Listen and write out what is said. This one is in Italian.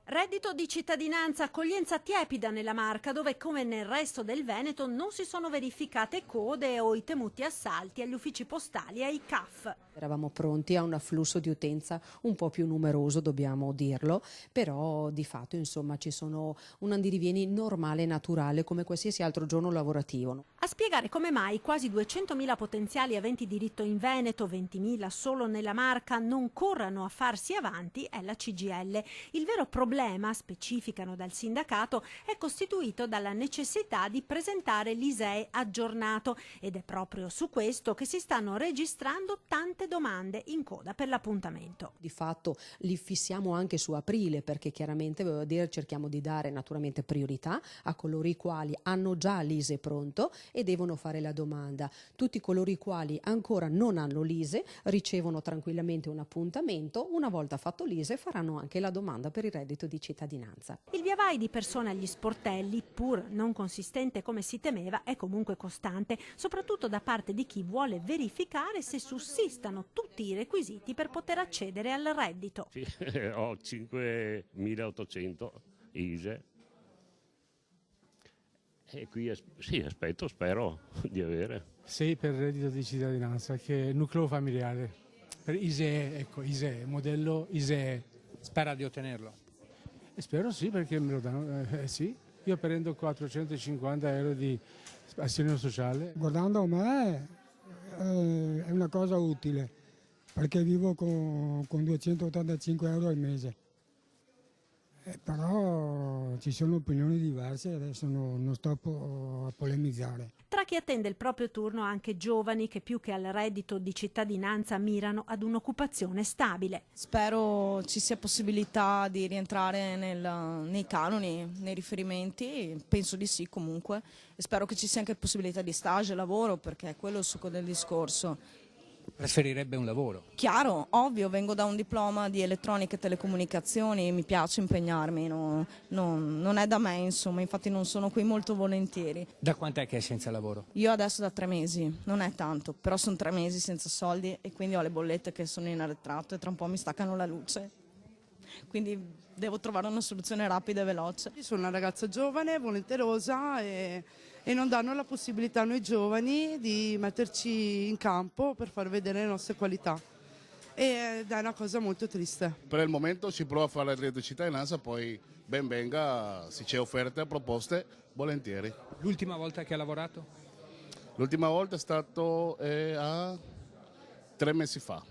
Reddito di cittadinanza, accoglienza tiepida nella Marca, dove come nel resto del Veneto non si sono verificate code o i temuti assalti agli uffici postali e ai CAF. Eravamo pronti a un afflusso di utenza un po' più numeroso, dobbiamo dirlo, però di fatto insomma ci sono un andirivieni normale e naturale come qualsiasi altro giorno lavorativo. A spiegare come mai quasi 200.000 potenziali aventi diritto in Veneto, 20.000 solo nella Marca, non corrano a farsi avanti è la CGIL. Il vero problema, specificano dal sindacato, è costituito dalla necessità di presentare l'ISEE aggiornato ed è proprio su questo che si stanno registrando tante domande in coda per l'appuntamento. Di fatto li fissiamo anche su aprile perché chiaramente cerchiamo di dare naturalmente priorità a coloro i quali hanno già l'ISEE pronto e devono fare la domanda. Tutti coloro i quali ancora non hanno l'ISEE ricevono tranquillamente un appuntamento, una volta fatto l'ISEE faranno anche la domanda per il reddito di cittadinanza. Il viavai di persone agli sportelli, pur non consistente come si temeva, è comunque costante, soprattutto da parte di chi vuole verificare se sussistano tutti i requisiti per poter accedere al reddito. Sì, ho 5.800 ISEE e qui sì, aspetto, spero di avere. Sì, per il reddito di cittadinanza, che è nucleo familiare. Per ISEE, ecco, ISEE, modello ISEE. Spera di ottenerlo? Spero sì, perché me lo danno, sì. Io prendo 450 euro di assegno sociale. Guardando me è una cosa utile, perché vivo con 285 euro al mese. Però ci sono opinioni diverse, adesso non sto a polemizzare. Tra chi attende il proprio turno anche giovani che più che al reddito di cittadinanza mirano ad un'occupazione stabile. Spero ci sia possibilità di rientrare nei canoni, nei riferimenti, penso di sì comunque, e spero che ci sia anche possibilità di stage e lavoro, perché è quello il succo del discorso. Preferirebbe un lavoro? Chiaro, ovvio, vengo da un diploma di elettronica e telecomunicazioni, mi piace impegnarmi, non è da me insomma, infatti non sono qui molto volentieri. Da quant'è che è senza lavoro? Io adesso da 3 mesi, non è tanto, però sono 3 mesi senza soldi e quindi ho le bollette che sono in arretrato e tra un po' mi staccano la luce. Quindi devo trovare una soluzione rapida e veloce. Io sono una ragazza giovane, volenterosa e non danno la possibilità a noi giovani di metterci in campo per far vedere le nostre qualità. Ed è una cosa molto triste. Per il momento si prova a fare il reddito di cittadinanza, poi ben venga, se c'è offerte, proposte, volentieri. L'ultima volta che ha lavorato? L'ultima volta è stato 3 mesi fa.